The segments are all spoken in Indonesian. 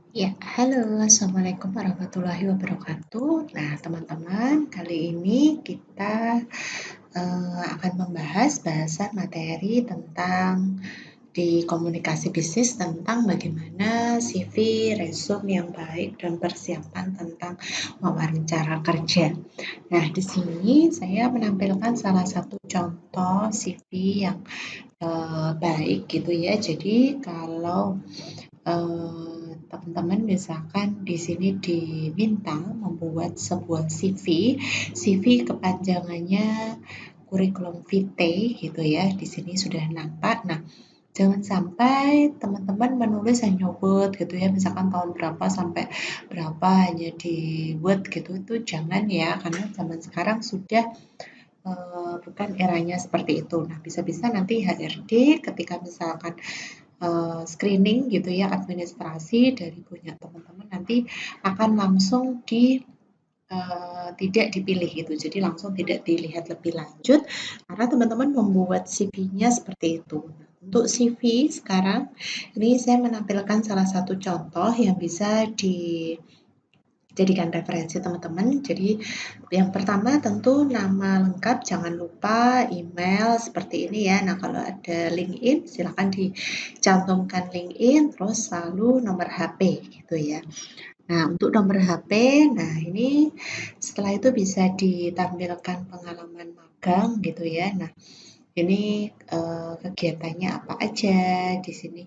Ya, halo, Assalamualaikum warahmatullahi wabarakatuh. Nah, teman-teman, kali ini kita akan membahas bahasan materi tentang di komunikasi bisnis tentang bagaimana CV, resume yang baik dan persiapan tentang wawancara kerja. Nah, di sini saya menampilkan salah satu contoh CV yang baik gitu ya. Jadi kalau teman-teman misalkan di sini diminta membuat sebuah CV kepanjangannya kurikulum vitae gitu ya, di sini sudah nampak. Nah, jangan sampai teman-teman menulis hanya Word gitu ya, misalkan tahun berapa sampai berapa hanya di Word gitu, itu jangan ya, karena zaman sekarang sudah bukan eranya seperti itu. Nah, bisa-bisa nanti HRD ketika misalkan screening gitu ya, administrasi dari punya teman-teman nanti akan langsung tidak dipilih gitu. Jadi langsung tidak dilihat lebih lanjut karena teman-teman membuat CV-nya seperti itu. Nah, untuk CV sekarang ini saya menampilkan salah satu contoh yang bisa dijadikan referensi teman-teman. Jadi yang pertama tentu nama lengkap, jangan lupa email seperti ini ya. Nah, kalau ada LinkedIn silakan dicantumkan LinkedIn, terus lalu nomor HP gitu ya. Nah, untuk nomor HP, nah ini setelah itu bisa ditampilkan pengalaman magang gitu ya. Nah, ini kegiatannya apa aja di sini.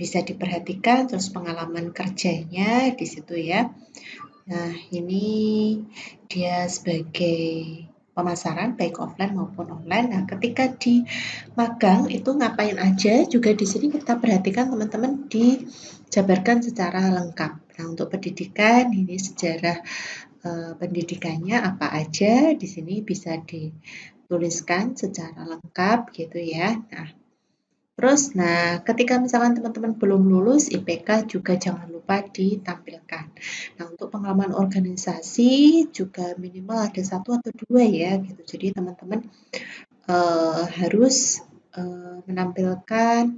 Bisa diperhatikan terus pengalaman kerjanya di situ ya. Nah, ini dia sebagai pemasaran baik offline maupun online. Nah, ketika di magang itu ngapain aja juga di sini kita perhatikan teman-teman dijabarkan secara lengkap. Nah, untuk pendidikan ini sejarah pendidikannya apa aja di sini bisa dituliskan secara lengkap gitu ya. Nah, terus, nah ketika misalkan teman-teman belum lulus IPK juga jangan lupa ditampilkan. Nah, untuk pengalaman organisasi juga minimal ada 1 atau 2 ya gitu. Jadi teman-teman harus menampilkan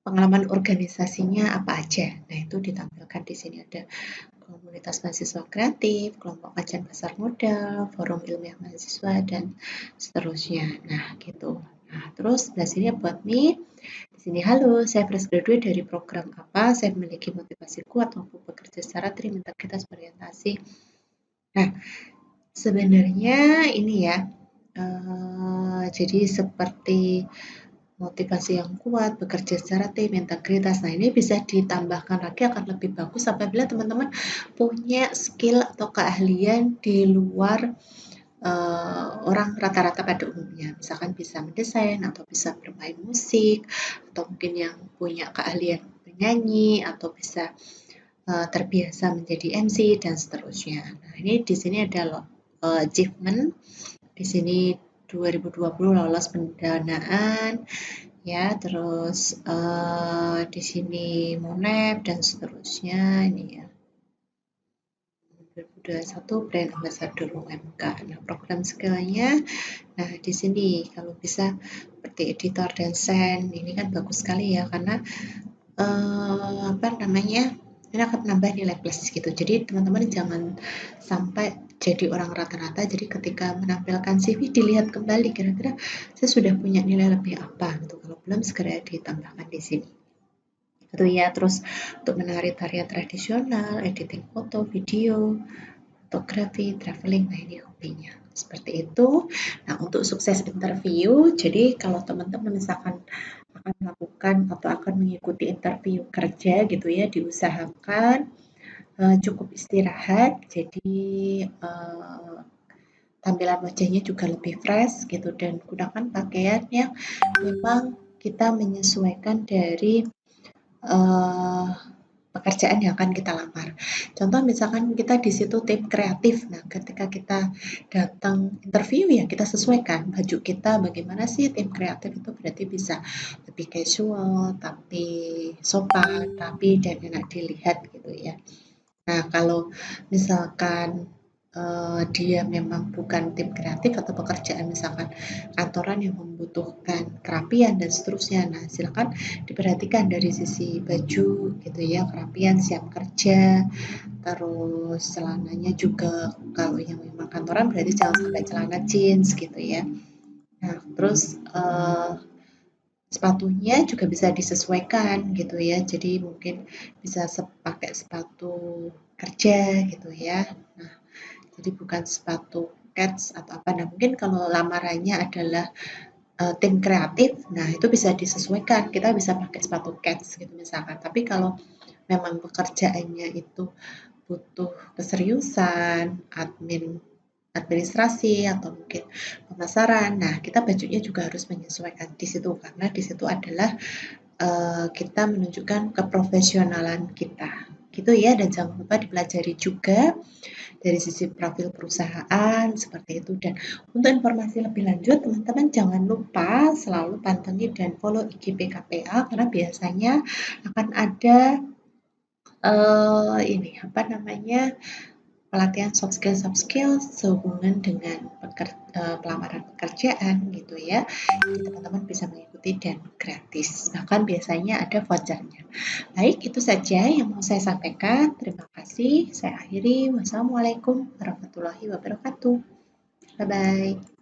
pengalaman organisasinya apa aja. Nah, itu ditampilkan di sini ada komunitas mahasiswa kreatif, kelompok kajian pasar modal, forum ilmiah mahasiswa dan seterusnya. Nah, gitu. Nah, terus sebelah sini buat nih. Di sini, halo, saya fresh graduate dari program apa, saya memiliki motivasi kuat untuk bekerja secara tim, integritas, orientasi. Nah, sebenarnya ini ya, jadi seperti motivasi yang kuat, bekerja secara tim, integritas. Nah, ini bisa ditambahkan lagi akan lebih bagus apabila teman-teman punya skill atau keahlian di luar orang rata-rata pada umumnya. Misalkan bisa mendesain atau bisa bermain musik atau mungkin yang punya keahlian menyanyi atau bisa terbiasa menjadi MC dan seterusnya. Nah, ini di sini ada achievement. Di sini 2020 lolos pendanaan ya, terus di sini Monep dan seterusnya ini ya. 2021 brand ambassador UMK. Nah, program skillnya, nah di sini kalau bisa seperti editor dan sen, ini kan bagus sekali ya karena apa namanya, ini akan menambah nilai plus gitu. Jadi teman-teman jangan sampai jadi orang rata-rata. Jadi ketika menampilkan CV dilihat kembali kira-kira saya sudah punya nilai lebih apa gitu. Kalau belum segera ditambahkan di sini. Itu ya, terus untuk menari tarian tradisional, editing foto, video, fotografi, traveling, nah ini hobinya. Seperti itu. Nah, untuk sukses interview, jadi kalau teman-teman misalkan akan melakukan atau akan mengikuti interview kerja gitu ya, diusahakan cukup istirahat, jadi tampilan wajahnya juga lebih fresh gitu dan gunakan pakaian yang memang kita menyesuaikan dari uh, pekerjaan yang akan kita lamar. Contoh misalkan kita di situ tim kreatif. Nah, ketika kita datang interview ya kita sesuaikan baju kita bagaimana sih tim kreatif itu berarti bisa lebih casual, tapi sopan, tapi dan enak dilihat gitu ya. Nah, kalau misalkan dia memang bukan tim kreatif atau pekerjaan misalkan kantoran yang membutuhkan kerapian dan seterusnya. Nah, silakan diperhatikan dari sisi baju gitu ya, kerapian, siap kerja, terus celananya juga kalau yang memang kantoran berarti jangan sampai celana jeans gitu ya. Nah, terus sepatunya juga bisa disesuaikan gitu ya. Jadi mungkin bisa pakai sepatu kerja gitu ya. Nah, jadi bukan sepatu cats atau apa. Nah, mungkin kalau lamarannya adalah tim kreatif, nah itu bisa disesuaikan. Kita bisa pakai sepatu cats gitu misalkan. Tapi kalau memang pekerjaannya itu butuh keseriusan, administrasi atau mungkin pemasaran. Nah, kita bajunya juga harus menyesuaikan di situ karena di situ adalah kita menunjukkan keprofesionalan kita. Gitu ya, dan jangan lupa dipelajari juga dari sisi profil perusahaan seperti itu. Dan untuk informasi lebih lanjut, teman-teman jangan lupa selalu pantengin dan follow IG PKPA karena biasanya akan ada ini apa namanya pelatihan soft skill sehubungan dengan pelamaran pekerjaan gitu ya. Jadi teman-teman bisa mengikuti dan gratis. Bahkan biasanya ada vouchernya. Baik, itu saja yang mau saya sampaikan. Terima kasih. Saya akhiri. Wassalamualaikum warahmatullahi wabarakatuh. Bye bye.